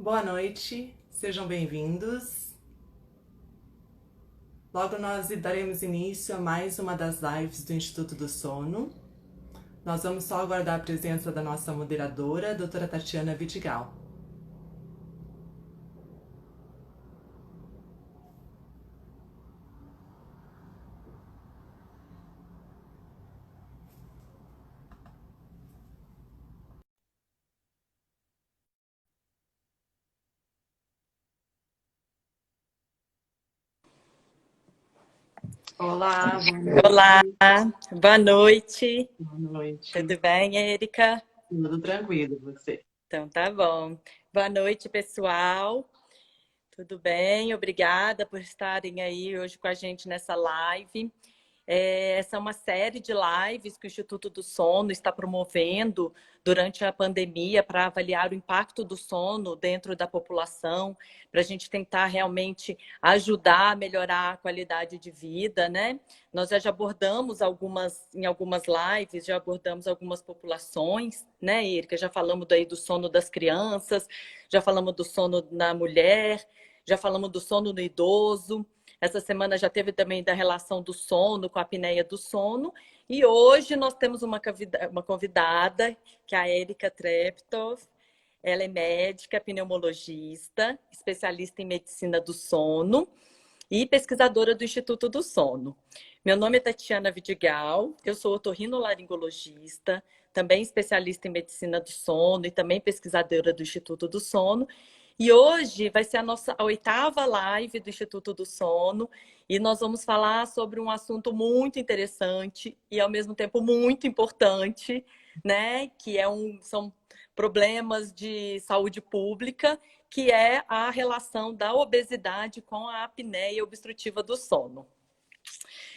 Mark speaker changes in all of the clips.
Speaker 1: Boa noite, sejam bem-vindos. Logo nós daremos início a mais uma das lives do Instituto do Sono. Nós vamos só aguardar a presença da nossa moderadora, a doutora Tatiana Vidigal. Olá, boa
Speaker 2: Olá,
Speaker 1: noite.
Speaker 2: boa noite.
Speaker 1: Boa noite.
Speaker 2: Tudo bem, Érica?
Speaker 1: Tudo tranquilo, você?
Speaker 2: Então tá bom. Boa noite, pessoal. Tudo bem? Obrigada por estarem aí hoje com a gente nessa live. Essa é uma série de lives que o Instituto do Sono está promovendo durante a pandemia para avaliar o impacto do sono dentro da população, para a gente tentar realmente ajudar a melhorar a qualidade de vida, né? Nós já abordamos em algumas lives, já abordamos algumas populações, né, Erika? Já falamos daí do sono das crianças, já falamos do sono na mulher, já falamos do sono no idoso. Essa semana já teve também da relação do sono com a apneia do sono. E hoje nós temos uma convidada, que é a Erika Treptow. Ela é médica, pneumologista, especialista em medicina do sono e pesquisadora do Instituto do Sono. Meu nome é Tatiana Vidigal, eu sou otorrinolaringologista, também especialista em medicina do sono e também pesquisadora do Instituto do Sono. E hoje vai ser a oitava live do Instituto do Sono e nós vamos falar sobre um assunto muito interessante e ao mesmo tempo muito importante, né? Que são problemas de saúde pública, que é a relação da obesidade com a apneia obstrutiva do sono.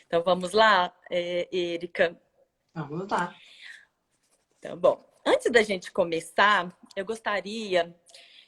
Speaker 2: Então vamos lá, Érica.
Speaker 1: Vamos lá.
Speaker 2: Tá bom. Antes da gente começar, eu gostaria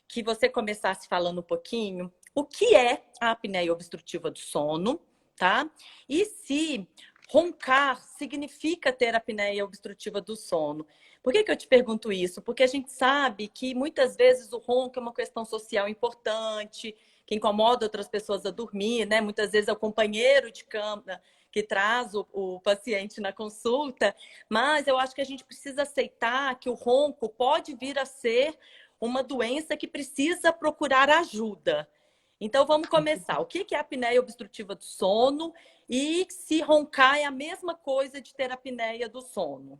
Speaker 2: que você começasse falando um pouquinho o que é a apneia obstrutiva do sono, tá? E se roncar significa ter apneia obstrutiva do sono. Por que eu te pergunto isso? Porque a gente sabe que muitas vezes o ronco é uma questão social importante, que incomoda outras pessoas a dormir, né? Muitas vezes é o companheiro de cama que traz o paciente na consulta, mas eu acho que a gente precisa aceitar que o ronco pode vir a ser uma doença que precisa procurar ajuda. Então vamos começar. O que é a apneia obstrutiva do sono e se roncar é a mesma coisa de ter apneia do sono?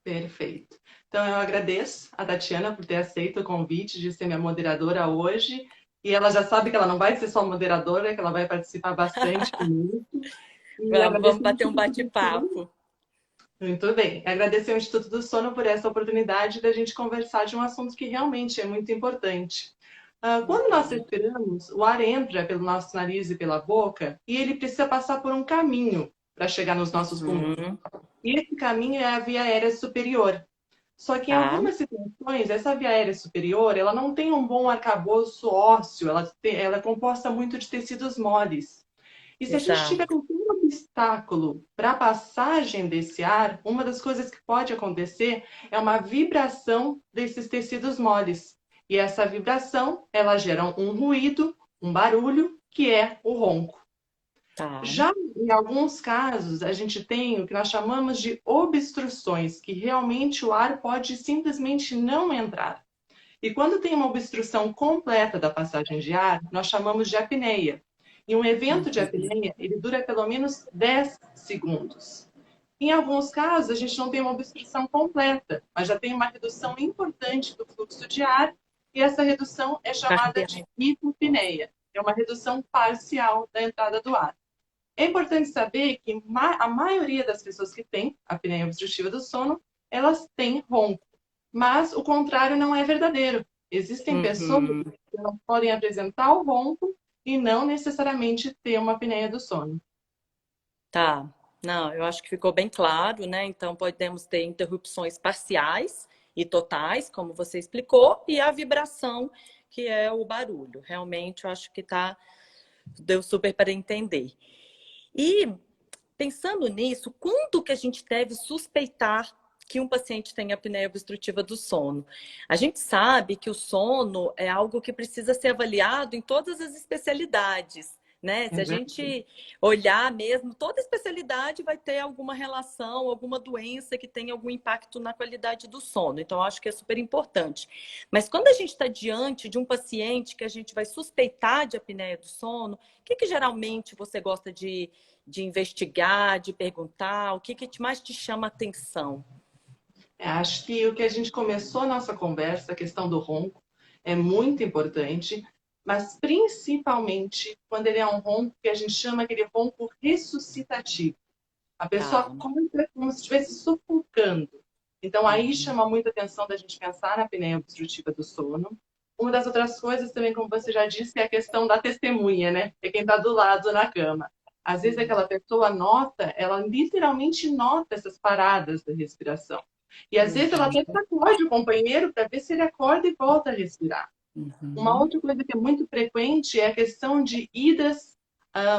Speaker 1: Perfeito. Então eu agradeço a Tatiana por ter aceito o convite de ser minha moderadora hoje. E ela já sabe que ela não vai ser só moderadora, que ela vai participar bastante comigo. E
Speaker 2: Vamos
Speaker 1: agradecer ao
Speaker 2: bater um
Speaker 1: Instituto do Sono.
Speaker 2: bate-papo.
Speaker 1: Muito bem. Agradecer ao Instituto do Sono por essa oportunidade da gente conversar de um assunto que realmente é muito importante. Quando nós respiramos, o ar entra pelo nosso nariz e pela boca e ele precisa passar por um caminho para chegar nos nossos pulmões.
Speaker 2: Uhum,
Speaker 1: E esse caminho é a via aérea superior. Só que em
Speaker 2: tá,
Speaker 1: algumas situações, essa via aérea superior, ela não tem um bom arcabouço ósseo, ela é composta muito de tecidos moles. E se a gente tiver
Speaker 2: exato.
Speaker 1: qualquer obstáculo para a passagem desse ar, uma das coisas que pode acontecer é uma vibração desses tecidos moles. E essa vibração, ela gera um ruído, um barulho, que é o ronco.
Speaker 2: Tá.
Speaker 1: Já em alguns casos, a gente tem o que nós chamamos de obstruções, que realmente o ar pode simplesmente não entrar. E quando tem uma obstrução completa da passagem de ar, nós chamamos de apneia. E um evento de
Speaker 2: Uhum.
Speaker 1: apneia, ele dura pelo menos 10 segundos. Em alguns casos, a gente não tem uma obstrução completa, mas já tem uma redução importante do fluxo de ar, e essa redução é chamada de hipopneia. É uma redução parcial da entrada do ar. É importante saber que a maioria das pessoas que têm apneia obstrutiva do sono, elas têm ronco. Mas o contrário não é verdadeiro. Existem pessoas
Speaker 2: Uhum.
Speaker 1: que não podem apresentar o ronco e não necessariamente ter uma apneia do sono.
Speaker 2: Tá. Não, eu acho que ficou bem claro, né? Então podemos ter interrupções parciais e totais, como você explicou, e a vibração, que é o barulho. Realmente, eu acho que deu super para entender. E pensando nisso, quando que a gente deve suspeitar que um paciente tem apneia obstrutiva do sono? A gente sabe que o sono é algo que precisa ser avaliado em todas as especialidades, né? Se a gente olhar mesmo, toda especialidade vai ter alguma relação, alguma doença que tenha algum impacto na qualidade do sono. Então, eu acho que é super importante. Mas quando a gente está diante de um paciente que a gente vai suspeitar de apneia do sono, o que geralmente você gosta de investigar, de perguntar? O que mais te chama a atenção?
Speaker 1: Acho que o que a gente começou a nossa conversa, a questão do ronco, é muito importante, mas principalmente quando ele é um ronco que a gente chama aquele ronco ressuscitativo. A pessoa
Speaker 2: Tá.
Speaker 1: acorda como se estivesse sufocando. Então, aí chama muita atenção da gente pensar na apneia obstrutiva do sono. Uma das outras coisas também, como você já disse, é a questão da testemunha, né? É quem está do lado na cama. Às vezes aquela pessoa nota, ela literalmente nota essas paradas da respiração. E às vezes ela até sacode o companheiro para ver se ele acorda e volta a respirar. Uma outra coisa que é muito frequente é a questão de idas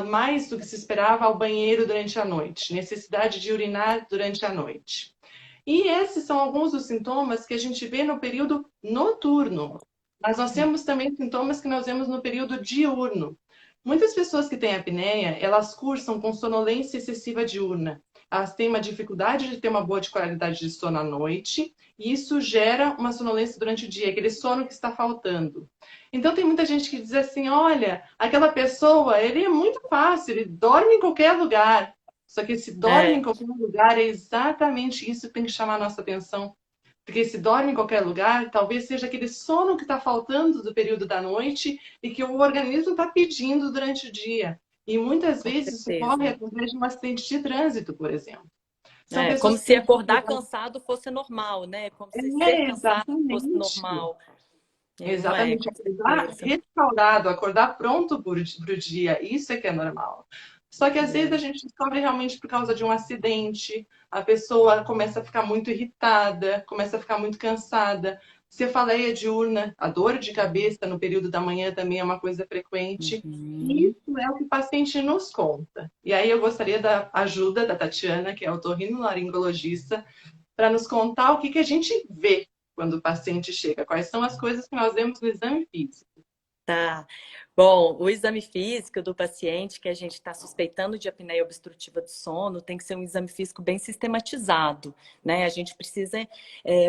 Speaker 1: mais do que se esperava ao banheiro durante a noite, necessidade de urinar durante a noite. E esses são alguns dos sintomas que a gente vê no período noturno. Mas nós temos também sintomas que nós vemos no período diurno. Muitas pessoas que têm apneia, elas cursam com sonolência excessiva diurna. Elas têm uma dificuldade de ter uma boa qualidade de sono à noite, e isso gera uma sonolência durante o dia, aquele sono que está faltando. Então tem muita gente que diz assim, olha, aquela pessoa, ele é muito fácil, ele dorme em qualquer lugar. Só que se dorme em qualquer lugar, é exatamente isso que tem que chamar a nossa atenção. Porque se dorme em qualquer lugar, talvez seja aquele sono que está faltando do período da noite e que o organismo está pedindo durante o dia. E muitas
Speaker 2: Com
Speaker 1: vezes isso
Speaker 2: certeza.
Speaker 1: ocorre através de um acidente de trânsito, por exemplo. São
Speaker 2: Como
Speaker 1: pessoas que
Speaker 2: se
Speaker 1: têm
Speaker 2: acordar cansado fosse normal, né? Como se ser cansado fosse
Speaker 1: exatamente.
Speaker 2: normal. E não é,
Speaker 1: Exatamente,
Speaker 2: com
Speaker 1: acordar
Speaker 2: certeza.
Speaker 1: restaurado, acordar pronto para o dia, isso é que é normal. Só que às vezes a gente descobre realmente por causa de um acidente, a pessoa começa a ficar muito irritada, começa a ficar muito cansada. Cefaleia diurna, a dor de cabeça no período da manhã também é uma coisa frequente. E isso é o que o paciente nos conta. E aí eu gostaria da ajuda da Tatiana, que é otorrinolaringologista, para nos contar o que a gente vê quando o paciente chega, quais são as coisas que nós vemos no exame físico.
Speaker 2: Tá. Bom, o exame físico do paciente que a gente está suspeitando de apneia obstrutiva do sono tem que ser um exame físico bem sistematizado, né? A gente precisa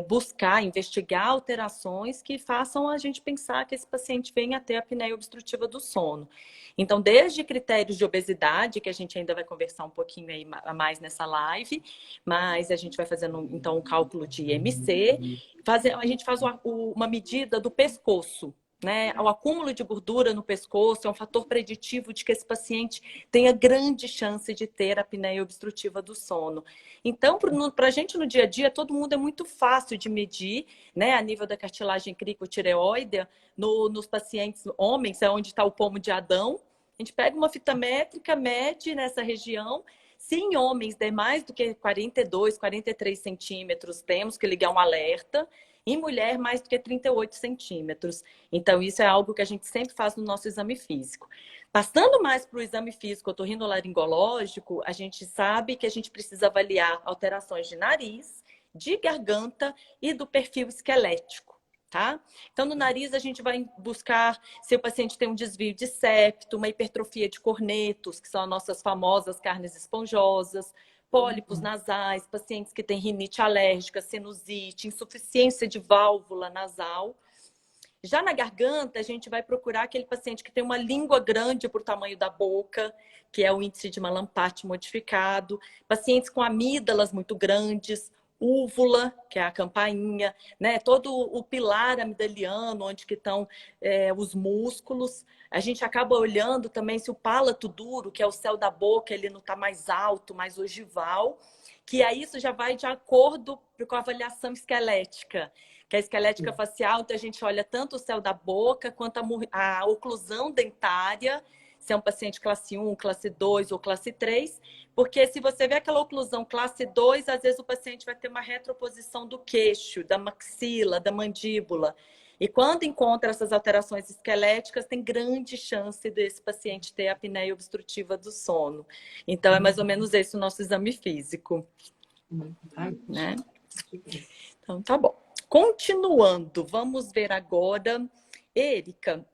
Speaker 2: buscar, investigar alterações que façam a gente pensar que esse paciente venha a ter apneia obstrutiva do sono. Então, desde critérios de obesidade, que a gente ainda vai conversar um pouquinho aí a mais nessa live, mas a gente vai fazendo então um cálculo de IMC, a gente faz uma medida do pescoço. Né? O acúmulo de gordura no pescoço é um fator preditivo de que esse paciente tenha grande chance de ter apneia obstrutiva do sono. Então, para a gente no dia a dia, todo mundo é muito fácil de medir, né? A nível da cartilagem cricotireoidea, nos pacientes homens, é onde está o pomo de Adão. A gente pega uma fita métrica, mede nessa região. Se em homens der mais do que 42, 43 centímetros, temos que ligar um alerta. Em mulher, mais do que 38 centímetros. Então, isso é algo que a gente sempre faz no nosso exame físico. Passando mais para o exame físico otorrinolaringológico, a gente sabe que a gente precisa avaliar alterações de nariz, de garganta e do perfil esquelético. Tá? Então, no nariz, a gente vai buscar se o paciente tem um desvio de septo, uma hipertrofia de cornetos, que são as nossas famosas carnes esponjosas, pólipos nasais, pacientes que têm rinite alérgica, sinusite, insuficiência de válvula nasal. Já na garganta, a gente vai procurar aquele paciente que tem uma língua grande por tamanho da boca, que é o índice de Mallampati modificado, pacientes com amígdalas muito grandes, úvula, que é a campainha, né? Todo o pilar amidaliano, onde que estão os músculos. A gente acaba olhando também se o palato duro, que é o céu da boca, ele não está mais alto, mais ogival, que aí isso já vai de acordo com a avaliação esquelética, que é a esquelética facial, então a gente olha tanto o céu da boca quanto a oclusão dentária, se é um paciente classe 1, classe 2 ou classe 3, porque se você vê aquela oclusão classe 2, às vezes o paciente vai ter uma retroposição do queixo, da maxila, da mandíbula. E quando encontra essas alterações esqueléticas, tem grande chance desse paciente ter apneia obstrutiva do sono. Então, é mais ou menos esse o nosso exame físico. Né? Então, tá bom. Continuando, vamos ver agora, Érica,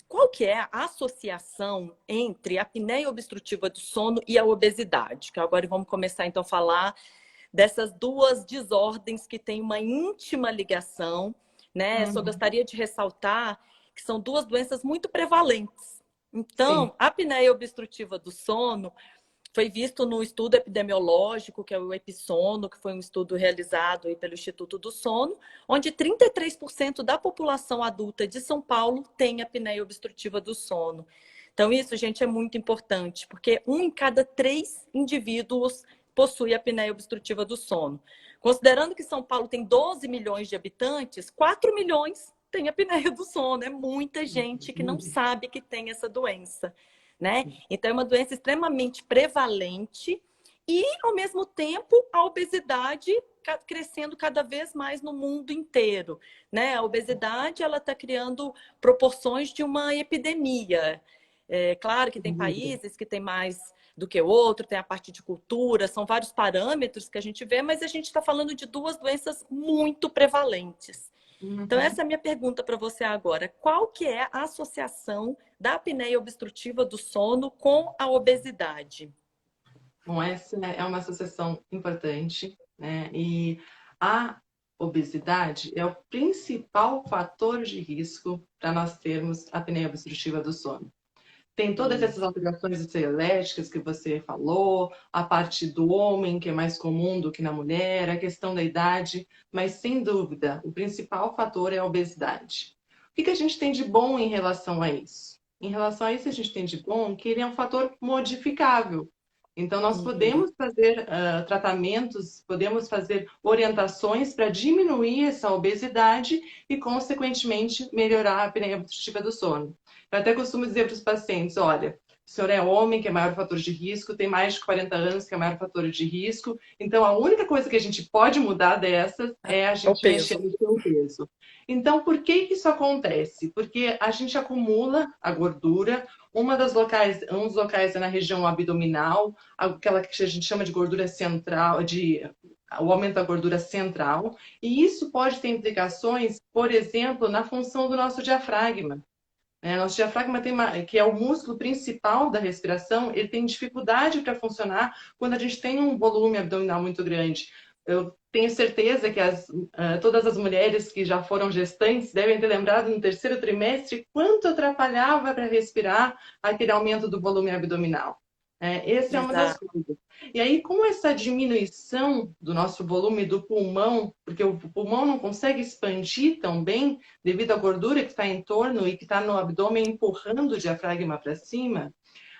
Speaker 2: qual que é a associação entre a apneia obstrutiva do sono e a obesidade? Que agora vamos começar, então, a falar dessas duas desordens que têm uma íntima ligação, né? Só gostaria de ressaltar que são duas doenças muito prevalentes. Então, a apneia obstrutiva do sono foi visto no estudo epidemiológico, que é o Epissono, que foi um estudo realizado aí pelo Instituto do Sono, onde 33% da população adulta de São Paulo tem apneia obstrutiva do sono. Então, isso, gente, é muito importante, porque 1 em cada 3 indivíduos possui apneia obstrutiva do sono. Considerando que São Paulo tem 12 milhões de habitantes, 4 milhões têm apneia do sono. É muita gente que não sabe que tem essa doença, né? Então, é uma doença extremamente prevalente e, ao mesmo tempo, a obesidade crescendo cada vez mais no mundo inteiro, né? A obesidade, ela está criando proporções de uma epidemia. É claro que tem países que tem mais do que outro, tem a parte de cultura, são vários parâmetros que a gente vê, mas a gente está falando de duas doenças muito prevalentes. Então, essa é a minha pergunta para você agora. Qual que é a associação da apneia obstrutiva do sono com a obesidade?
Speaker 1: Bom, essa é uma associação importante, né? E a obesidade é o principal fator de risco para nós termos apneia obstrutiva do sono. Tem todas essas alterações esqueléticas que você falou, a parte do homem, que é mais comum do que na mulher, a questão da idade, mas sem dúvida, o principal fator é a obesidade. O que a gente tem de bom em relação a isso? Em relação a isso, a gente tem de bom que ele é um fator modificável. Então, nós podemos fazer tratamentos, podemos fazer orientações para diminuir essa obesidade e, consequentemente, melhorar a apneia obstrutiva do sono. Eu até costumo dizer para os pacientes, olha, o senhor é homem, que é maior fator de risco, tem mais de 40 anos, que é maior fator de risco. Então, a única coisa que a gente pode mudar dessas é a gente mexer no seu peso. Então, por que isso acontece? Porque a gente acumula a gordura, um dos locais é na região abdominal, aquela que a gente chama de gordura central, o aumento da gordura central, e isso pode ter implicações, por exemplo, na função do nosso diafragma. Nosso diafragma que é o músculo principal da respiração, ele tem dificuldade para funcionar quando a gente tem um volume abdominal muito grande. Eu tenho certeza que todas as mulheres que já foram gestantes devem ter lembrado no terceiro trimestre quanto atrapalhava para respirar aquele aumento do volume abdominal. Essa é uma das coisas. E aí, com essa diminuição do nosso volume do pulmão, porque o pulmão não consegue expandir tão bem devido à gordura que está em torno e que está no abdômen empurrando o diafragma para cima,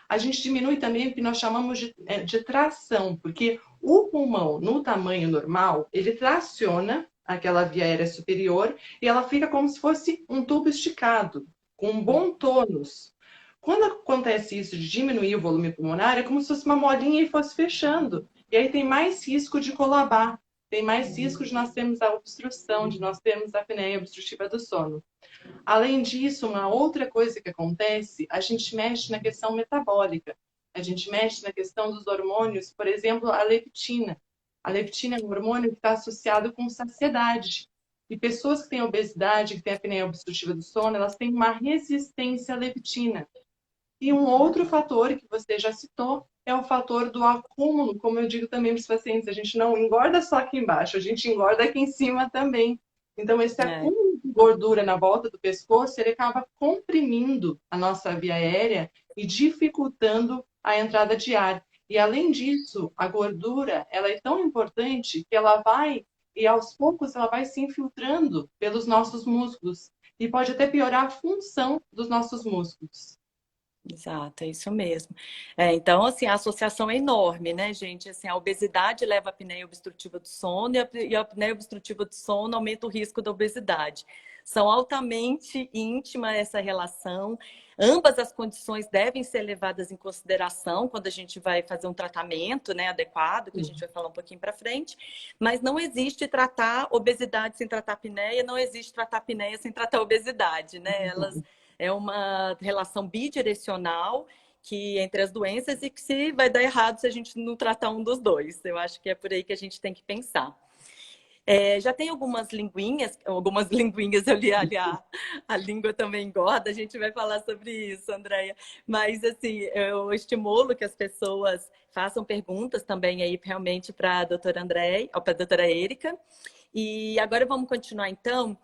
Speaker 1: a gente diminui também o que nós chamamos de tração, porque o pulmão, no tamanho normal, ele traciona aquela via aérea superior e ela fica como se fosse um tubo esticado, com um bom tônus. Quando acontece isso de diminuir o volume pulmonar, é como se fosse uma molinha e fosse fechando. E aí tem mais risco de colabar, tem mais risco de nós termos a obstrução, de nós termos a apneia obstrutiva do sono. Além disso, uma outra coisa que acontece, a gente mexe na questão metabólica. A gente mexe na questão dos hormônios, por exemplo, a leptina. A leptina é um hormônio que está associado com saciedade. E pessoas que têm obesidade, que têm apneia obstrutiva do sono, elas têm uma resistência à leptina. E um outro fator que você já citou é o fator do acúmulo, como eu digo também para os pacientes, a gente não engorda só aqui embaixo, a gente engorda aqui em cima também. Então, esse acúmulo de gordura na volta do pescoço, ele acaba comprimindo a nossa via aérea e dificultando a entrada de ar. E, além disso, a gordura, ela é tão importante que ela vai, e aos poucos, ela vai se infiltrando pelos nossos músculos. E pode até piorar a função dos nossos músculos.
Speaker 2: Exato, é isso mesmo. Então, assim, a associação é enorme, né, gente? Assim, a obesidade leva à apneia obstrutiva do sono e a apneia obstrutiva do sono aumenta o risco da obesidade. São altamente íntima essa relação. Ambas as condições devem ser levadas em consideração quando a gente vai fazer um tratamento, né, adequado, que a gente vai falar um pouquinho para frente. Mas não existe tratar obesidade sem tratar apneia, não existe tratar apneia sem tratar obesidade, né? É uma relação bidirecional que entre as doenças e que se vai dar errado se a gente não tratar um dos dois. Eu acho que é por aí que a gente tem que pensar. Já tem algumas linguinhas, eu li ali a língua também engorda, a gente vai falar sobre isso, Andréia. Mas, assim, eu estimulo que as pessoas façam perguntas também aí realmente para a doutora Andréia, ou para a doutora Érica. E agora vamos continuar, então.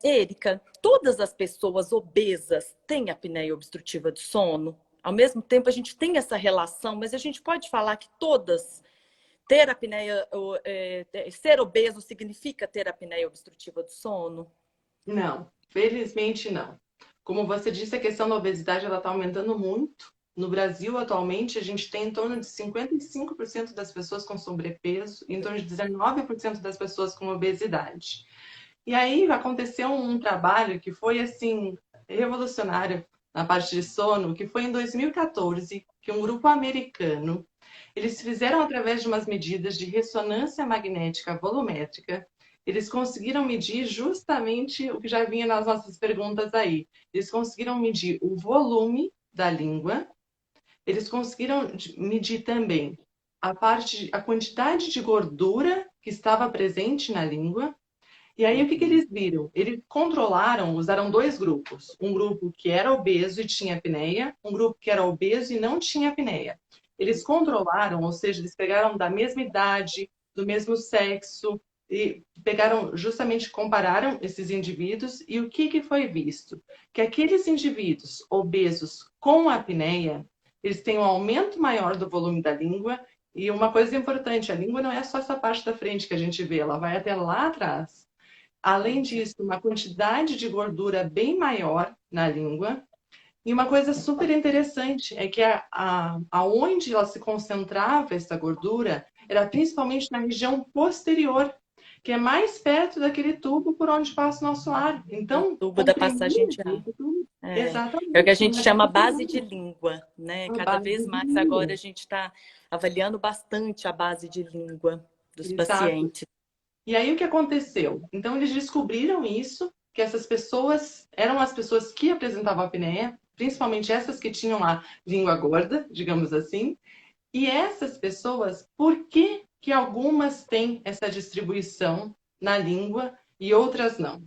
Speaker 2: Érica, todas as pessoas obesas têm apneia obstrutiva do sono? Ao mesmo tempo, a gente tem essa relação, mas a gente pode falar que todas ter apneia, ser obeso significa ter apneia obstrutiva do sono?
Speaker 1: Não, felizmente não. Como você disse, a questão da obesidade ela está aumentando muito. No Brasil, atualmente, a gente tem em torno de 55% das pessoas com sobrepeso e em torno de 19% das pessoas com obesidade. E aí aconteceu um trabalho que foi, assim, revolucionário na parte de sono, que foi em 2014, que um grupo americano, eles fizeram através de umas medidas de ressonância magnética volumétrica, eles conseguiram medir justamente o que já vinha nas nossas perguntas aí. Eles conseguiram medir o volume da língua, eles conseguiram medir também a quantidade de gordura que estava presente na língua. E aí, o que eles viram? Eles controlaram, usaram dois grupos. Um grupo que era obeso e tinha apneia, um grupo que era obeso e não tinha apneia. Eles controlaram, ou seja, eles pegaram da mesma idade, do mesmo sexo, e pegaram, justamente compararam esses indivíduos, e o que foi visto? Que aqueles indivíduos obesos com apneia, eles têm um aumento maior do volume da língua, e uma coisa importante, a língua não é só essa parte da frente que a gente vê, ela vai até lá atrás. Além disso, uma quantidade de gordura bem maior na língua. E uma coisa super interessante é que aonde ela se concentrava essa gordura era principalmente na região posterior, que é mais perto daquele tubo por onde passa o nosso ar.
Speaker 2: O
Speaker 1: Então,
Speaker 2: tubo da passagem
Speaker 1: comprimir
Speaker 2: de ar. É o que a
Speaker 1: exatamente.
Speaker 2: gente chama base de língua, né?
Speaker 1: A
Speaker 2: Cada
Speaker 1: base
Speaker 2: vez
Speaker 1: de
Speaker 2: mais agora
Speaker 1: língua.
Speaker 2: a gente está avaliando bastante a base de língua dos
Speaker 1: Exato.
Speaker 2: pacientes.
Speaker 1: E aí o que aconteceu? Então eles descobriram isso, que essas pessoas eram as pessoas que apresentavam apneia, principalmente essas que tinham a língua gorda, digamos assim. E essas pessoas, por que que algumas têm essa distribuição na língua e outras não?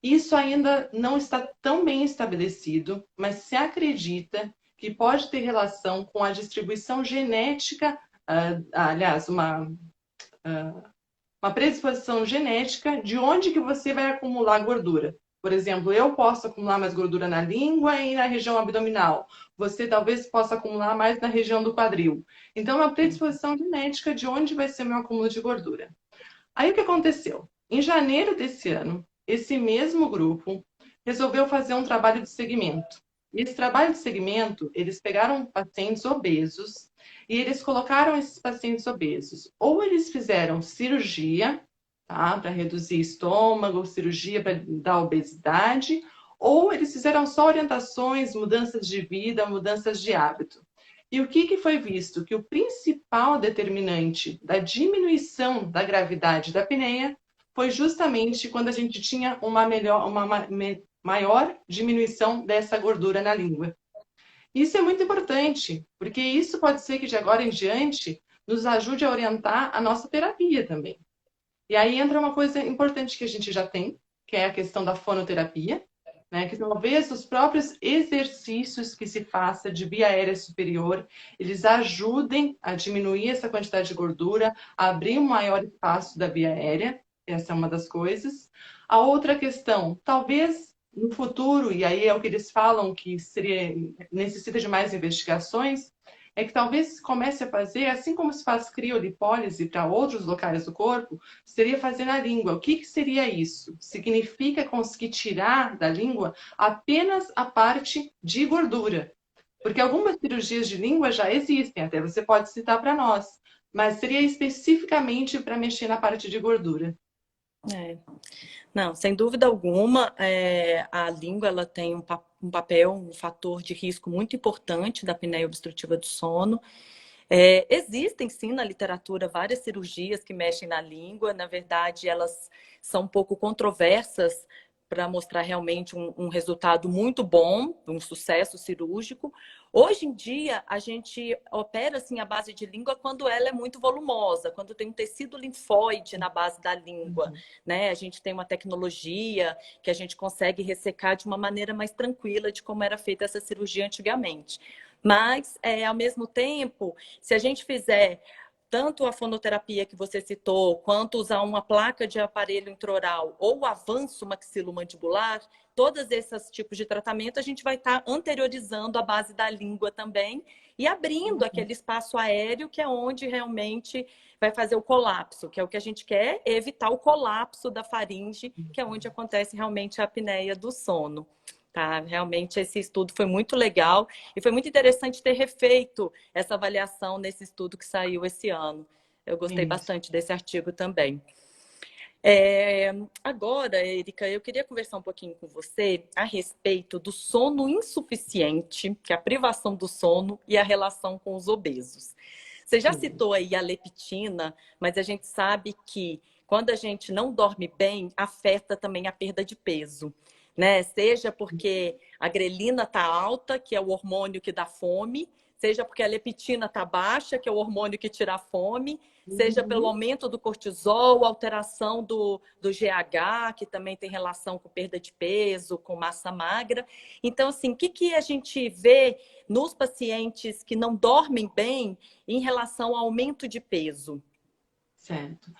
Speaker 1: Isso ainda não está tão bem estabelecido, mas se acredita que pode ter relação com a distribuição genética, aliás, uma predisposição genética de onde que você vai acumular gordura. Por exemplo, eu posso acumular mais gordura na língua e na região abdominal. Você talvez possa acumular mais na região do quadril. Então, é uma predisposição genética de onde vai ser o meu acúmulo de gordura. Aí, o que aconteceu? Em janeiro desse ano, esse mesmo grupo resolveu fazer um trabalho de segmento. E esse trabalho de segmento, eles pegaram pacientes obesos e eles colocaram esses pacientes obesos. Ou eles fizeram cirurgia, tá, para reduzir estômago, cirurgia para dar obesidade, ou eles fizeram só orientações, mudanças de vida, mudanças de hábito. E o que foi visto? Que o principal determinante da diminuição da gravidade da apneia foi justamente quando a gente tinha uma maior diminuição dessa gordura na língua. Isso é muito importante, porque isso pode ser que de agora em diante nos ajude a orientar a nossa terapia também. E aí entra uma coisa importante que a gente já tem, que é a questão da fonoterapia, né? Que talvez os próprios exercícios que se faça de via aérea superior, eles ajudem a diminuir essa quantidade de gordura, a abrir um maior espaço da via aérea, essa é uma das coisas. A outra questão, talvez no futuro, e aí é o que eles falam que necessita de mais investigações, é que talvez comece a fazer, assim como se faz criolipólise para outros locais do corpo, seria fazer na língua. O que seria isso? Significa conseguir tirar da língua apenas a parte de gordura. Porque algumas cirurgias de língua já existem, até você pode citar para nós, mas seria especificamente para mexer na parte de gordura.
Speaker 2: Não, sem dúvida alguma, a língua ela tem um papel, um fator de risco muito importante da apneia obstrutiva do sono. Existem, sim, na literatura várias cirurgias que mexem na língua. Na verdade, elas são um pouco controversas para mostrar realmente um resultado muito bom, um sucesso cirúrgico. Hoje em dia, a gente opera assim, a base de língua quando ela é muito volumosa, quando tem um tecido linfóide na base da língua, né? A gente tem uma tecnologia que a gente consegue ressecar de uma maneira mais tranquila de como era feita essa cirurgia antigamente. Mas, ao mesmo tempo, se a gente fizer tanto a fonoterapia que você citou, quanto usar uma placa de aparelho intraoral ou o avanço maxilomandibular, todos esses tipos de tratamento, a gente vai estar anteriorizando a base da língua também e abrindo aquele espaço aéreo que é onde realmente vai fazer o colapso, que é o que a gente quer, é evitar o colapso da faringe, que é onde acontece realmente a apneia do sono. Tá, realmente esse estudo foi muito legal e foi muito interessante ter refeito essa avaliação nesse estudo que saiu esse ano. Eu gostei bastante desse artigo também. Agora, Erika, eu queria conversar um pouquinho com você a respeito do sono insuficiente, que é a privação do sono e a relação com os obesos. Você já citou aí a leptina, mas a gente sabe que quando a gente não dorme bem, afeta também a perda de peso. Né? Seja porque a grelina está alta, que é o hormônio que dá fome, seja porque a leptina está baixa, que é o hormônio que tira a fome, seja pelo aumento do cortisol, alteração do GH, que também tem relação com perda de peso, com massa magra. Então, assim, o que a gente vê nos pacientes que não dormem bem em relação ao aumento de peso?
Speaker 1: Certo.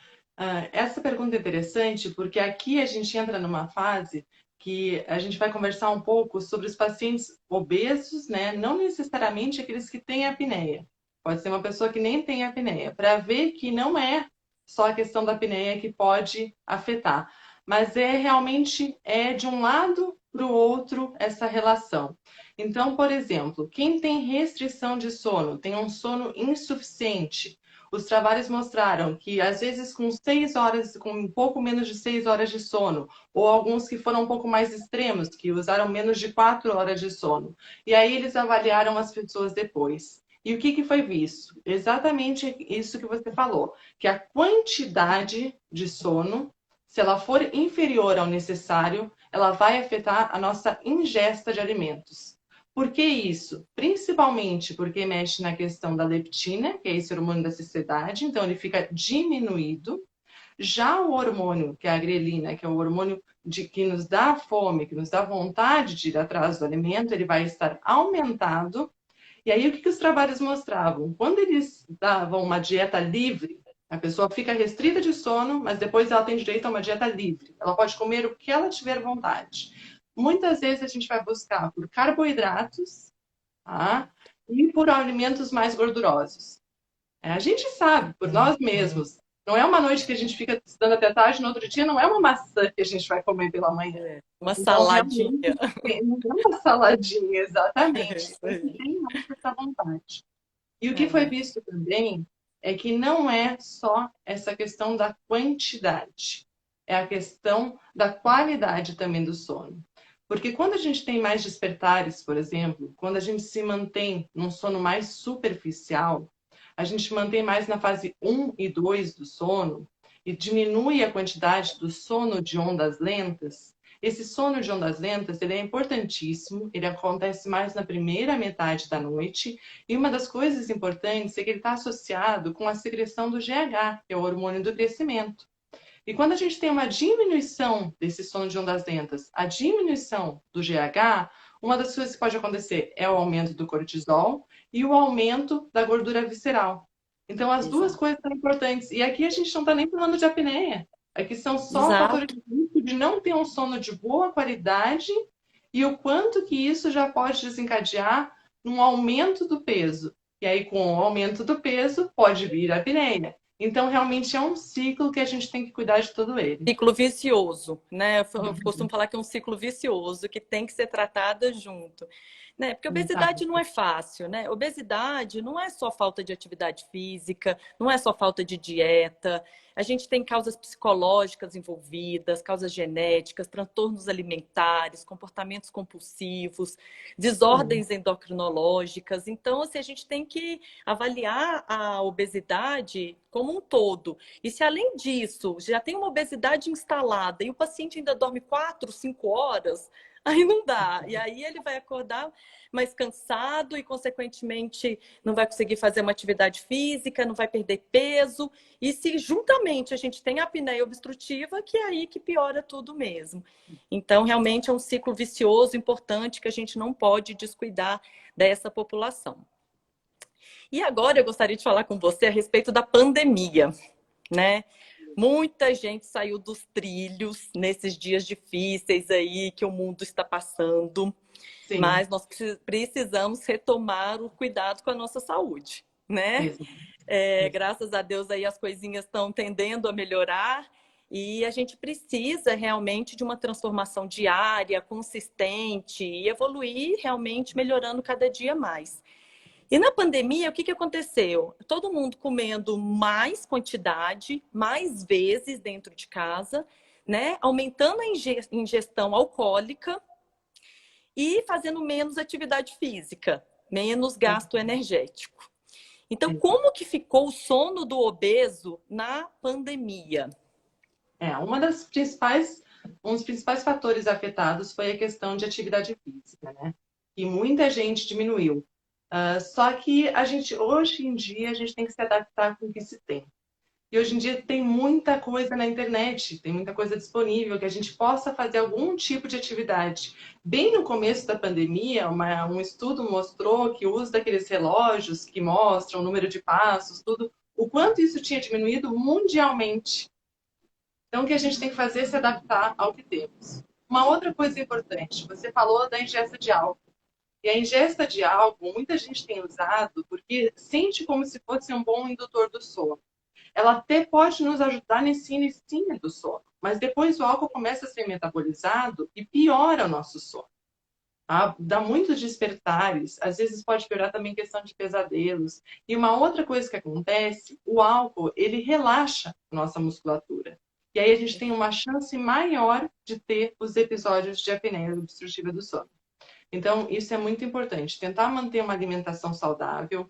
Speaker 1: Essa pergunta é interessante porque aqui a gente entra numa fase que a gente vai conversar um pouco sobre os pacientes obesos, né? Não necessariamente aqueles que têm apneia. Pode ser uma pessoa que nem tem apneia, para ver que não é só a questão da apneia que pode afetar, mas realmente de um lado para o outro essa relação. Então, por exemplo, quem tem restrição de sono, tem um sono insuficiente, os trabalhos mostraram que, às vezes, com 6 horas, com um pouco menos de 6 horas de sono, ou alguns que foram um pouco mais extremos, que usaram menos de 4 horas de sono. E aí eles avaliaram as pessoas depois. E o que foi visto? Exatamente isso que você falou, que a quantidade de sono, se ela for inferior ao necessário, ela vai afetar a nossa ingesta de alimentos. Por que isso? Principalmente porque mexe na questão da leptina, que é esse hormônio da saciedade, então ele fica diminuído. Já o hormônio, que é a grelina, que é o hormônio que nos dá fome, que nos dá vontade de ir atrás do alimento, ele vai estar aumentado. E aí o que os trabalhos mostravam? Quando eles davam uma dieta livre, a pessoa fica restrita de sono, mas depois ela tem direito a uma dieta livre. Ela pode comer o que ela tiver vontade. Muitas vezes a gente vai buscar por carboidratos, tá? E por alimentos mais gordurosos. A gente sabe, por nós mesmos. Não é uma noite que a gente fica estudando até tarde, no outro dia não é uma maçã que a gente vai comer pela manhã.
Speaker 2: Uma
Speaker 1: Então,
Speaker 2: saladinha.
Speaker 1: Não é uma saladinha, exatamente. Tem mais essa vontade. E o que foi visto também é que não é só essa questão da quantidade, é a questão da qualidade também do sono. Porque quando a gente tem mais despertares, por exemplo, quando a gente se mantém num sono mais superficial, a gente mantém mais na fase 1 e 2 do sono e diminui a quantidade do sono de ondas lentas. Esse sono de ondas lentas, ele é importantíssimo, ele acontece mais na primeira metade da noite, e uma das coisas importantes é que ele está associado com a secreção do GH, que é o hormônio do crescimento. E quando a gente tem uma diminuição desse sono de ondas lentas, a diminuição do GH, uma das coisas que pode acontecer é o aumento do cortisol e o aumento da gordura visceral. Então, as duas coisas são importantes. E aqui a gente não está nem falando de apneia. Aqui são só fatores de risco de não ter um sono de boa qualidade e o quanto que isso já pode desencadear num aumento do peso. E aí, com o aumento do peso, pode vir a apneia. Então, realmente é um ciclo que a gente tem que cuidar de todo ele.
Speaker 2: Ciclo vicioso, né? Eu costumo falar que é um ciclo vicioso, que tem que ser tratado junto. Né? Porque obesidade não é fácil, né? Obesidade não é só falta de atividade física, não é só falta de dieta. A gente tem causas psicológicas envolvidas, causas genéticas, transtornos alimentares, comportamentos compulsivos, desordens endocrinológicas. Então, assim, a gente tem que avaliar a obesidade como um todo. E se, além disso, já tem uma obesidade instalada e o paciente ainda dorme 4, 5 horas, aí não dá. E aí ele vai acordar mais cansado e, consequentemente, não vai conseguir fazer uma atividade física, não vai perder peso. E se juntamente a gente tem a apneia obstrutiva, que é aí que piora tudo mesmo. Então, realmente é um ciclo vicioso importante que a gente não pode descuidar dessa população. E agora eu gostaria de falar com você a respeito da pandemia, né? Muita gente saiu dos trilhos nesses dias difíceis aí que o mundo está passando.
Speaker 1: Sim.
Speaker 2: Mas nós precisamos retomar o cuidado com a nossa saúde, né? Graças a Deus aí as coisinhas estão tendendo a melhorar e a gente precisa realmente de uma transformação diária, consistente e evoluir realmente melhorando cada dia mais. E na pandemia, o que aconteceu? Todo mundo comendo mais quantidade, mais vezes dentro de casa, né? Aumentando a ingestão alcoólica e fazendo menos atividade física, menos gasto energético. Então, como que ficou o sono do obeso na pandemia?
Speaker 1: Um dos principais fatores afetados foi a questão de atividade física, né? E muita gente diminuiu. Só que hoje em dia, a gente tem que se adaptar com o que se tem. E hoje em dia tem muita coisa na internet, tem muita coisa disponível que a gente possa fazer algum tipo de atividade. Bem no começo da pandemia, um estudo mostrou que o uso daqueles relógios que mostram o número de passos, tudo, o quanto isso tinha diminuído mundialmente. Então, o que a gente tem que fazer é se adaptar ao que temos. Uma outra coisa importante, você falou da ingesta de álcool. E a ingesta de álcool, muita gente tem usado porque sente como se fosse um bom indutor do sono. Ela até pode nos ajudar nesse início do sono, mas depois o álcool começa a ser metabolizado e piora o nosso sono. Dá muitos despertares, às vezes pode piorar também questão de pesadelos. E uma outra coisa que acontece, o álcool, ele relaxa a nossa musculatura. E aí a gente tem uma chance maior de ter os episódios de apneia obstrutiva do sono. Então, isso é muito importante. Tentar manter uma alimentação saudável.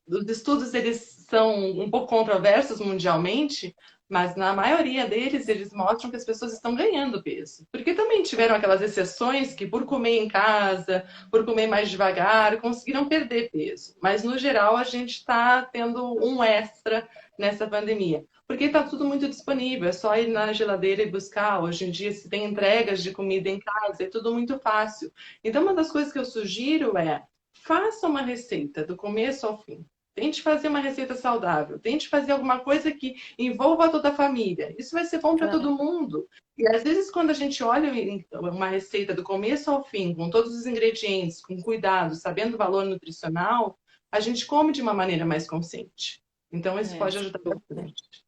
Speaker 1: Os estudos, eles são um pouco controversos mundialmente, mas na maioria deles, eles mostram que as pessoas estão ganhando peso. Porque também tiveram aquelas exceções que, por comer em casa, por comer mais devagar, conseguiram perder peso. Mas, no geral, a gente está tendo um extra nessa pandemia. Porque está tudo muito disponível, é só ir na geladeira e buscar. Hoje em dia, se tem entregas de comida em casa, é tudo muito fácil. Então, uma das coisas que eu sugiro é: faça uma receita do começo ao fim. Tente fazer uma receita saudável. Tente fazer alguma coisa que envolva toda a família. Isso vai ser bom para todo mundo. E às vezes, quando a gente olha uma receita do começo ao fim, com todos os ingredientes, com cuidado, sabendo o valor nutricional, a gente come de uma maneira mais consciente. Então, isso pode ajudar bastante.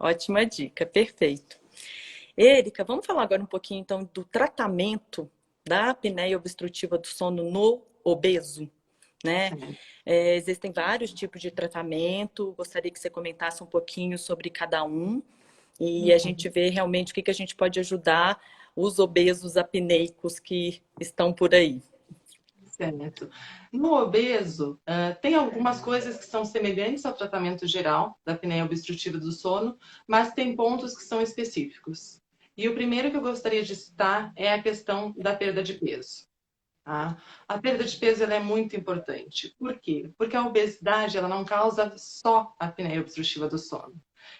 Speaker 2: Ótima dica, perfeito. Érica, vamos falar agora um pouquinho então do tratamento da apneia obstrutiva do sono no obeso, né? Existem vários tipos de tratamento, gostaria que você comentasse um pouquinho sobre cada um e a gente vê realmente o que a gente pode ajudar os obesos apneicos que estão por aí.
Speaker 1: Certo. No obeso, tem algumas coisas que são semelhantes ao tratamento geral da apneia obstrutiva do sono, mas tem pontos que são específicos. E o primeiro que eu gostaria de citar é a questão da perda de peso. Tá? A perda de peso ela é muito importante. Por quê? Porque a obesidade ela não causa só a apneia obstrutiva do sono.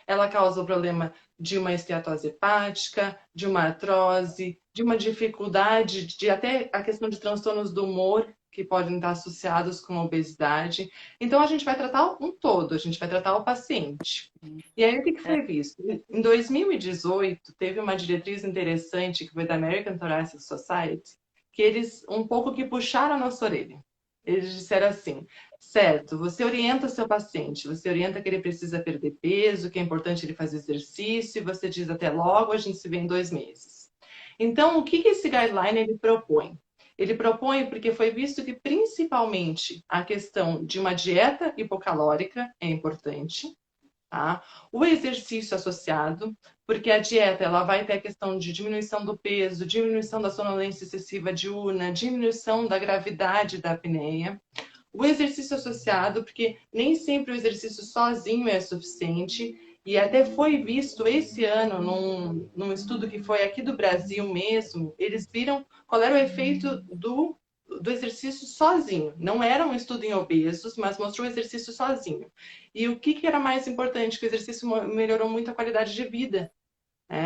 Speaker 1: Ela causa o problema de uma esteatose hepática, de uma artrose, de uma dificuldade, de até a questão de transtornos do humor, que podem estar associados com a obesidade. Então, a gente vai tratar um todo, a gente vai tratar o paciente. E aí, o que foi visto? Em 2018, teve uma diretriz interessante, que foi da American Thoracic Society, que eles um pouco que puxaram a nossa orelha. Eles disseram assim: certo, você orienta o seu paciente, você orienta que ele precisa perder peso, que é importante ele fazer exercício, e você diz até logo, a gente se vê em 2 meses. Então, o que esse guideline ele propõe? Ele propõe porque foi visto que, principalmente, a questão de uma dieta hipocalórica é importante, tá? O exercício associado, porque a dieta ela vai ter a questão de diminuição do peso, diminuição da sonolência excessiva diurna, diminuição da gravidade da apneia. O exercício associado, porque nem sempre o exercício sozinho é suficiente, e até foi visto esse ano num estudo que foi aqui do Brasil mesmo, eles viram qual era o efeito do exercício sozinho. Não era um estudo em obesos, mas mostrou o exercício sozinho. E o que era mais importante? Que o exercício melhorou muito a qualidade de vida.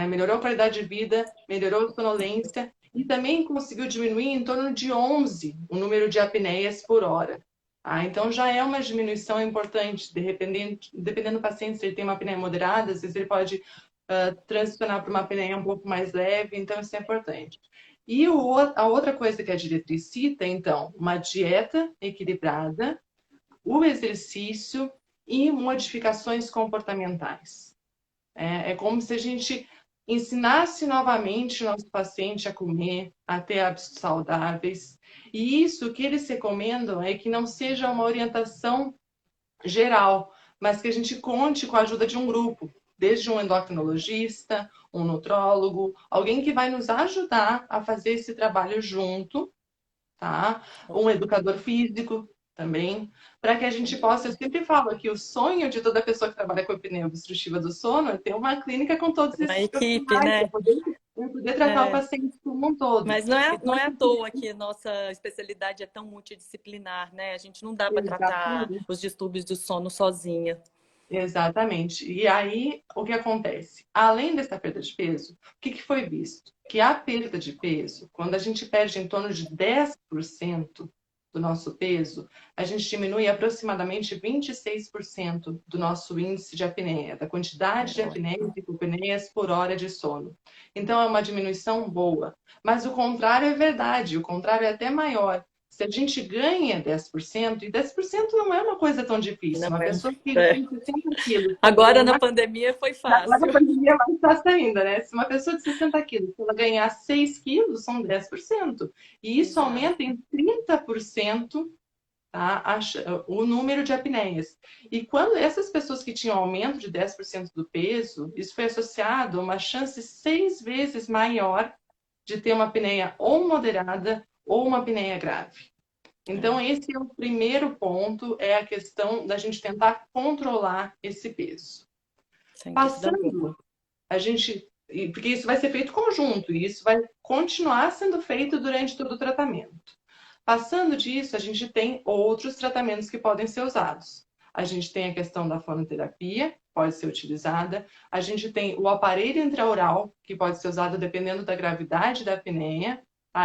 Speaker 1: Melhorou a qualidade de vida, melhorou a sonolência e também conseguiu diminuir em torno de 11 o número de apneias por hora. Então já é uma diminuição importante, dependendo do paciente, se ele tem uma apneia moderada, às vezes ele pode transicionar para uma apneia um pouco mais leve, então isso é importante. E a outra coisa que a diretriz cita, então, uma dieta equilibrada, o exercício e modificações comportamentais. É como se a gente ensinasse novamente o nosso paciente a comer, a ter hábitos saudáveis. E isso que eles recomendam é que não seja uma orientação geral, mas que a gente conte com a ajuda de um grupo, desde um endocrinologista, um nutrólogo, alguém que vai nos ajudar a fazer esse trabalho junto, tá? Um educador físico também, para que a gente possa, eu sempre falo que o sonho de toda pessoa que trabalha com apneia obstrutiva do sono é ter uma clínica com todos
Speaker 2: Uma
Speaker 1: esses
Speaker 2: equipe,
Speaker 1: profissionais, para
Speaker 2: né?
Speaker 1: poder tratar o paciente como um todo.
Speaker 2: Mas não é à toa que nossa especialidade é tão multidisciplinar, né? A gente não dá para tratar
Speaker 1: Exatamente.
Speaker 2: os distúrbios do sono sozinha.
Speaker 1: Exatamente. E aí, o que acontece? Além dessa perda de peso, o que foi visto? Que a perda de peso, quando a gente perde em torno de 10% do nosso peso, a gente diminui aproximadamente 26% do nosso índice de apneia, da quantidade de apneias e hipopneias por hora de sono. Então, é uma diminuição boa. Mas o contrário é verdade, o contrário é até maior. Se a gente ganha 10%, e 10% não é uma coisa tão difícil.
Speaker 2: Não
Speaker 1: Uma
Speaker 2: é,
Speaker 1: pessoa que
Speaker 2: é.
Speaker 1: tem 60 quilos, se ela
Speaker 2: Agora na
Speaker 1: ganhar,
Speaker 2: pandemia foi
Speaker 1: agora
Speaker 2: fácil.
Speaker 1: a pandemia é mais fácil ainda, né? Se uma pessoa de 60 quilos, se ela ganhar 6 quilos, são 10%. E isso
Speaker 2: Exato.
Speaker 1: aumenta em 30%, tá? O número de apneias. E quando essas pessoas que tinham aumento de 10% do peso, isso foi associado a uma chance 6 vezes maior de ter uma apneia ou moderada ou uma apneia grave. Então, esse é o primeiro ponto, é a questão da gente tentar controlar esse peso.
Speaker 2: Sem dúvida alguma.
Speaker 1: Passando, porque isso vai ser feito conjunto, e isso vai continuar sendo feito durante todo o tratamento. Passando disso, a gente tem outros tratamentos que podem ser usados. A gente tem a questão da fonoterapia, pode ser utilizada. A gente tem o aparelho intraoral, que pode ser usado dependendo da gravidade da apneia,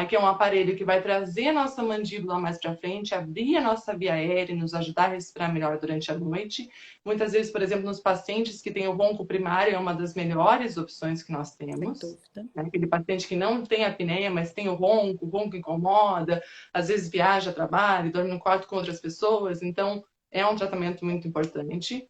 Speaker 1: que é um aparelho que vai trazer a nossa mandíbula mais para frente, abrir a nossa via aérea, nos ajudar a respirar melhor durante a noite. Muitas vezes, por exemplo, nos pacientes que têm o ronco primário, é uma das melhores opções que nós
Speaker 2: Sem
Speaker 1: temos.
Speaker 2: dúvida.
Speaker 1: Aquele paciente que não tem apneia, mas tem o ronco incomoda, às vezes viaja, trabalha, dorme no quarto com outras pessoas, então é um tratamento muito importante.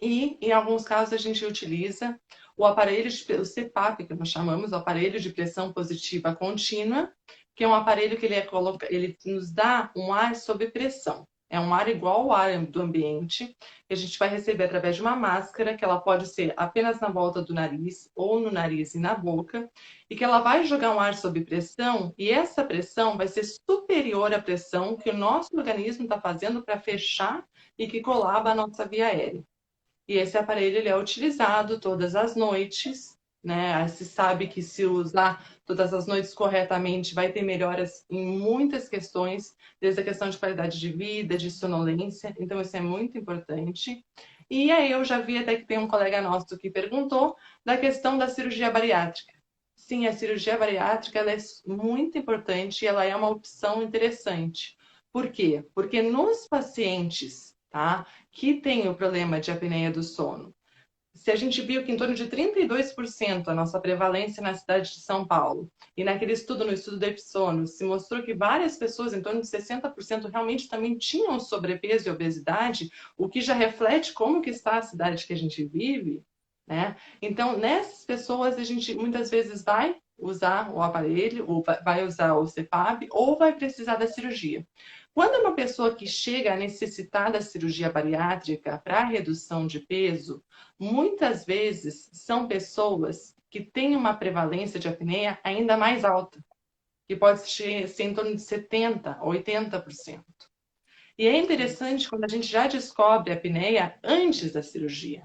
Speaker 1: E, em alguns casos, a gente utiliza o aparelho, o CPAP, que nós chamamos, o aparelho de pressão positiva contínua, que é um aparelho que ele nos dá um ar sob pressão. É um ar igual ao ar do ambiente, que a gente vai receber através de uma máscara, que ela pode ser apenas na volta do nariz, ou no nariz e na boca, e que ela vai jogar um ar sob pressão, e essa pressão vai ser superior à pressão que o nosso organismo está fazendo para fechar e que colaba a nossa via aérea. E esse aparelho ele é utilizado todas as noites, né? Se sabe que se usar todas as noites corretamente vai ter melhoras em muitas questões, desde a questão de qualidade de vida, de sonolência, então isso é muito importante. E aí eu já vi até que tem um colega nosso que perguntou da questão da cirurgia bariátrica. Sim, a cirurgia bariátrica ela é muito importante e ela é uma opção interessante. Por quê? Porque nos pacientes, tá, que tem o problema de apneia do sono, se a gente viu que em torno de 32% a nossa prevalência na cidade de São Paulo, e naquele estudo, no estudo do Epsono, se mostrou que várias pessoas, em torno de 60%, realmente também tinham sobrepeso e obesidade, o que já reflete como que está a cidade que a gente vive, né? Então, nessas pessoas, a gente muitas vezes vai usar o aparelho, ou vai usar o CPAP, ou vai precisar da cirurgia. Quando é uma pessoa que chega a necessitar da cirurgia bariátrica para redução de peso, muitas vezes são pessoas que têm uma prevalência de apneia ainda mais alta, que pode ser em torno de 70%, 80%. E é interessante quando a gente já descobre a apneia antes da cirurgia.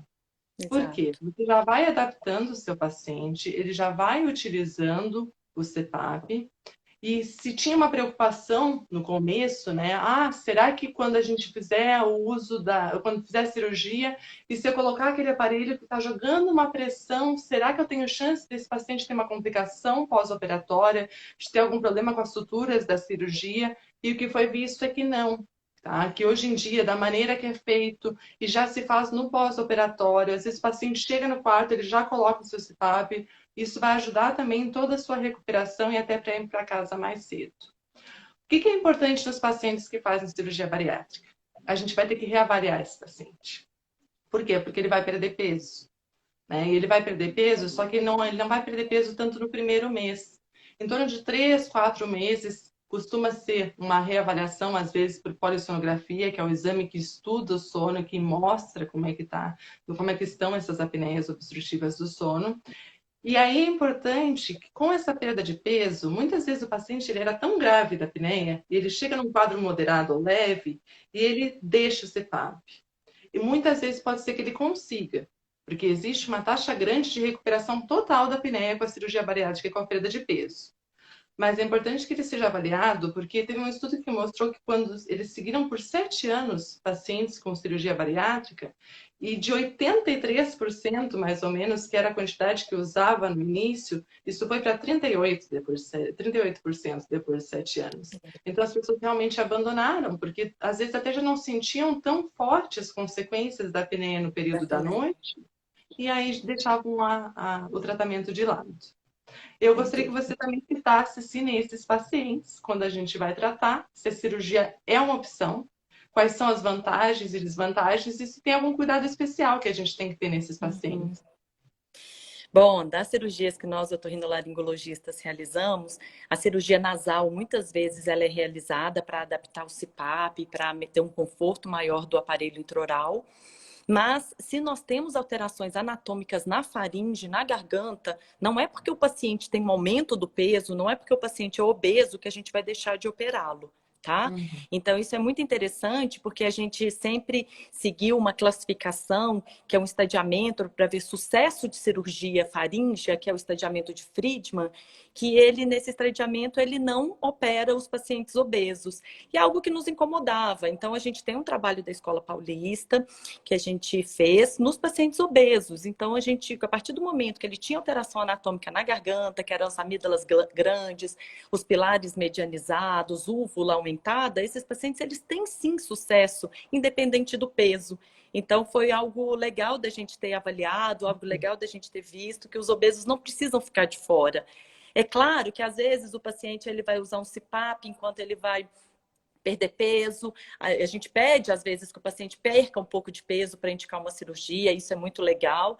Speaker 1: Por quê?
Speaker 2: Exato.
Speaker 1: Você já vai adaptando o seu paciente, ele já vai utilizando o CPAP. E se tinha uma preocupação no começo, né? Ah, será que quando a gente fizer o uso quando fizer a cirurgia, e se eu colocar aquele aparelho que está jogando uma pressão, será que eu tenho chance desse paciente ter uma complicação pós-operatória, de ter algum problema com as suturas da cirurgia? E o que foi visto é que não. Tá? Que hoje em dia, da maneira que é feito, e já se faz no pós-operatório, às vezes o paciente chega no quarto, ele já coloca o seu CPAP, isso vai ajudar também em toda a sua recuperação e até para ir para casa mais cedo. O que é importante nos pacientes que fazem cirurgia bariátrica? A gente vai ter que reavaliar esse paciente. Por quê? Porque ele vai perder peso. Né? E ele vai perder peso, só que ele não vai perder peso tanto no primeiro mês. Em torno de 3, 4 meses, costuma ser uma reavaliação, às vezes, por polissonografia, que é o exame que estuda o sono, que mostra como é que estão essas apneias obstrutivas do sono. E aí é importante que com essa perda de peso, muitas vezes o paciente ele era tão grave da apneia, e ele chega num quadro moderado ou leve, e ele deixa o CPAP. E muitas vezes pode ser que ele consiga, porque existe uma taxa grande de recuperação total da apneia com a cirurgia bariátrica e com a perda de peso. Mas é importante que ele seja avaliado, porque teve um estudo que mostrou que quando eles seguiram por 7 anos pacientes com cirurgia bariátrica, e de 83% mais ou menos, que era a quantidade que usava no início, isso foi para 38% depois de 7 anos. Então as pessoas realmente abandonaram, porque às vezes até já não sentiam tão fortes as consequências da apneia no período da noite, e aí deixavam o tratamento de lado. Eu gostaria que você também citasse se nesses pacientes, quando a gente vai tratar, se a cirurgia é uma opção, quais são as vantagens e desvantagens e se tem algum cuidado especial que a gente tem que ter nesses pacientes.
Speaker 2: Bom, das cirurgias que nós, otorrinolaringologistas, realizamos, a cirurgia nasal, muitas vezes, ela é realizada para adaptar o CPAP, para ter um conforto maior do aparelho intraoral. Mas, se nós temos alterações anatômicas na faringe, na garganta, não é porque o paciente tem um aumento do peso, não é porque o paciente é obeso que a gente vai deixar de operá-lo. Tá? Então, isso é muito interessante porque a gente sempre seguiu uma classificação, que é um estadiamento para ver sucesso de cirurgia faríngea, que é o estadiamento de Friedman, que ele, nesse estadiamento, ele não opera os pacientes obesos. E é algo que nos incomodava. Então, a gente tem um trabalho da Escola Paulista que a gente fez nos pacientes obesos. Então, a gente, a partir do momento que ele tinha alteração anatômica na garganta, que eram as amígdalas grandes, os pilares medianizados, úvula aumentada, esses pacientes eles têm sim sucesso, independente do peso. Então, foi algo legal da gente ter avaliado, algo legal da gente ter visto que os obesos não precisam ficar de fora. É claro que, às vezes, o paciente ele vai usar um CPAP enquanto ele vai perder peso. A gente pede, às vezes, que o paciente perca um pouco de peso para indicar uma cirurgia, isso é muito legal.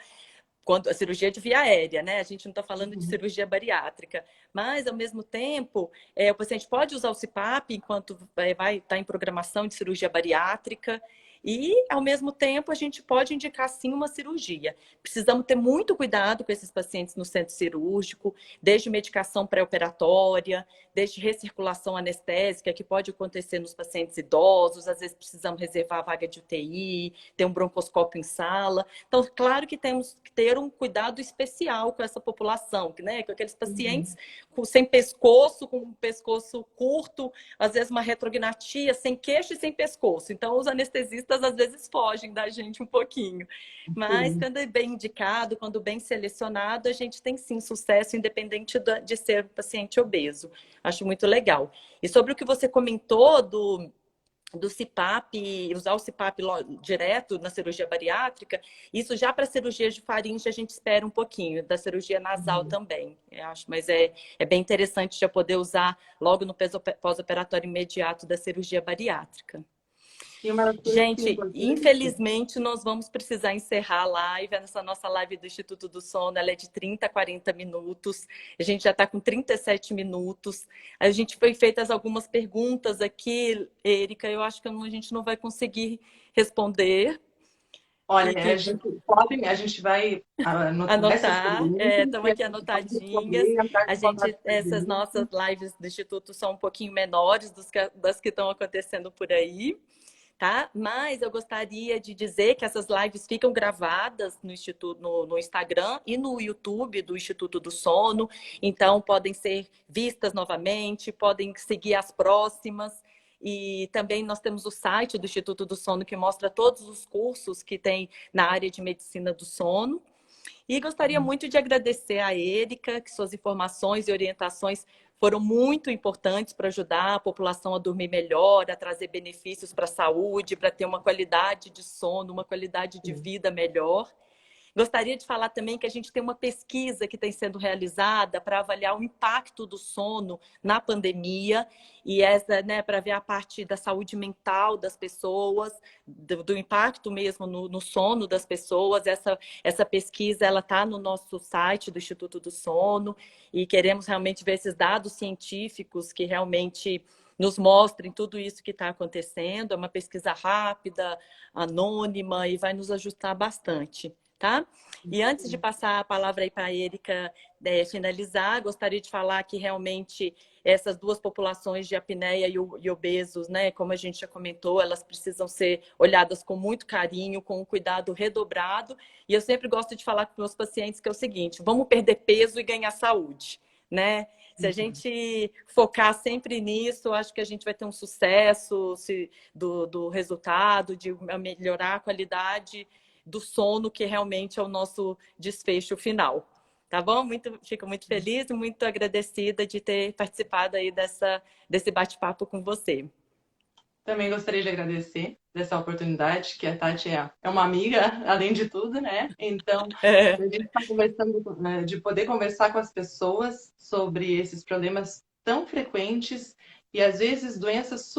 Speaker 2: Quando a cirurgia de via aérea, né? A gente não está falando de cirurgia bariátrica. Mas, ao mesmo tempo, o paciente pode usar o CPAP enquanto vai estar em programação de cirurgia bariátrica. E, ao mesmo tempo, a gente pode indicar, sim, uma cirurgia. Precisamos ter muito cuidado com esses pacientes no centro cirúrgico, desde medicação pré-operatória, desde recirculação anestésica, que pode acontecer nos pacientes idosos, às vezes precisamos reservar a vaga de UTI, ter um broncoscópio em sala. Então, claro que temos que ter um cuidado especial com essa população, né? Com aqueles pacientes sem pescoço, com um pescoço curto, às vezes uma retrognatia, sem queixo e sem pescoço. Então, os anestesistas às vezes fogem da gente um pouquinho. Mas quando é bem indicado, quando bem selecionado, a gente tem sim sucesso, independente de ser um paciente obeso. Acho muito legal. E sobre o que você comentou do CPAP, usar o CPAP direto na cirurgia bariátrica, isso já para cirurgia de faringe a gente espera um pouquinho, da cirurgia nasal também, eu acho, mas é bem interessante já poder usar logo no pós-operatório imediato da cirurgia bariátrica.
Speaker 1: E uma das coisas que é
Speaker 2: Gente,
Speaker 1: importante.
Speaker 2: infelizmente nós vamos precisar encerrar a live. Essa nossa live do Instituto do Sono, ela é de 30 a 40 minutos. A gente já está com 37 minutos. A gente foi feitas algumas perguntas aqui, Érica. Eu acho que a gente não vai conseguir responder.
Speaker 1: Olha, a gente vai anotar essas
Speaker 2: Anotar,
Speaker 1: perguntas
Speaker 2: estão
Speaker 1: e a
Speaker 2: aqui
Speaker 1: gente pode
Speaker 2: anotadinhas.
Speaker 1: responder, entrar
Speaker 2: A
Speaker 1: em contato
Speaker 2: gente,
Speaker 1: com a
Speaker 2: essas
Speaker 1: gente.
Speaker 2: nossas lives do Instituto são um pouquinho menores das que estão acontecendo por aí. Tá? Mas eu gostaria de dizer que essas lives ficam gravadas no Instituto, no Instagram e no YouTube do Instituto do Sono, então podem ser vistas novamente, podem seguir as próximas. E também nós temos o site do Instituto do Sono que mostra todos os cursos que tem na área de medicina do sono. E gostaria muito de agradecer a Érica, que suas informações e orientações foram muito importantes para ajudar a população a dormir melhor, a trazer benefícios para a saúde, para ter uma qualidade de sono, uma qualidade de vida melhor. Gostaria de falar também que a gente tem uma pesquisa que tem sendo realizada para avaliar o impacto do sono na pandemia e essa, né, para ver a parte da saúde mental das pessoas, do impacto mesmo no sono das pessoas. Essa pesquisa ela está no nosso site do Instituto do Sono e queremos realmente ver esses dados científicos que realmente nos mostrem tudo isso que está acontecendo. É uma pesquisa rápida, anônima e vai nos ajudar bastante. Tá? E antes de passar a palavra aí para a Érica finalizar, gostaria de falar que realmente essas duas populações de apneia e obesos, né, como a gente já comentou, elas precisam ser olhadas com muito carinho, com um cuidado redobrado. E eu sempre gosto de falar com meus pacientes que é o seguinte: vamos perder peso e ganhar saúde, né? Se a gente focar sempre nisso, acho que a gente vai ter um sucesso do resultado, de melhorar a qualidade do sono, que realmente é o nosso desfecho final. Tá bom? Fico muito feliz e muito agradecida de ter participado aí desse bate-papo com você.
Speaker 1: Também gostaria de agradecer dessa oportunidade, que a Tati é uma amiga, além de tudo, né? Então, a gente está conversando, né, de poder conversar com as pessoas sobre esses problemas tão frequentes e, às vezes, doenças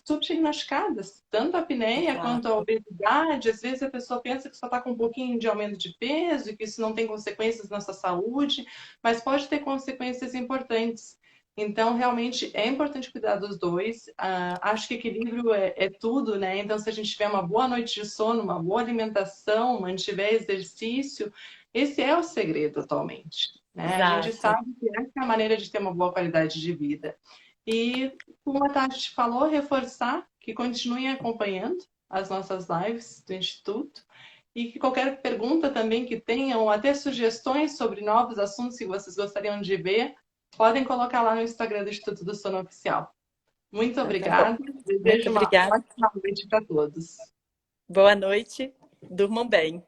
Speaker 1: subdiagnosticadas, tanto a apneia quanto a
Speaker 2: Exato.
Speaker 1: obesidade. Às vezes, a pessoa pensa que só está com um pouquinho de aumento de peso e que isso não tem consequências na sua saúde, mas pode ter consequências importantes. Então, realmente, é importante cuidar dos dois. Acho que equilíbrio é tudo, né? Então, se a gente tiver uma boa noite de sono, uma boa alimentação, mantiver exercício, esse é o segredo atualmente, né? A gente
Speaker 2: Exato.
Speaker 1: sabe que essa é a maneira de ter uma boa qualidade de vida. E, como a Tati falou, reforçar que continuem acompanhando as nossas lives do Instituto e que qualquer pergunta também que tenham, ou até sugestões sobre novos assuntos que vocês gostariam de ver, podem colocar lá no Instagram do Instituto do Sono Oficial. Muito
Speaker 2: Então, tá bom.
Speaker 1: obrigada.
Speaker 2: Muito
Speaker 1: Desejo uma
Speaker 2: obrigada.
Speaker 1: ótima noite para todos.
Speaker 2: Boa noite. Durmam bem.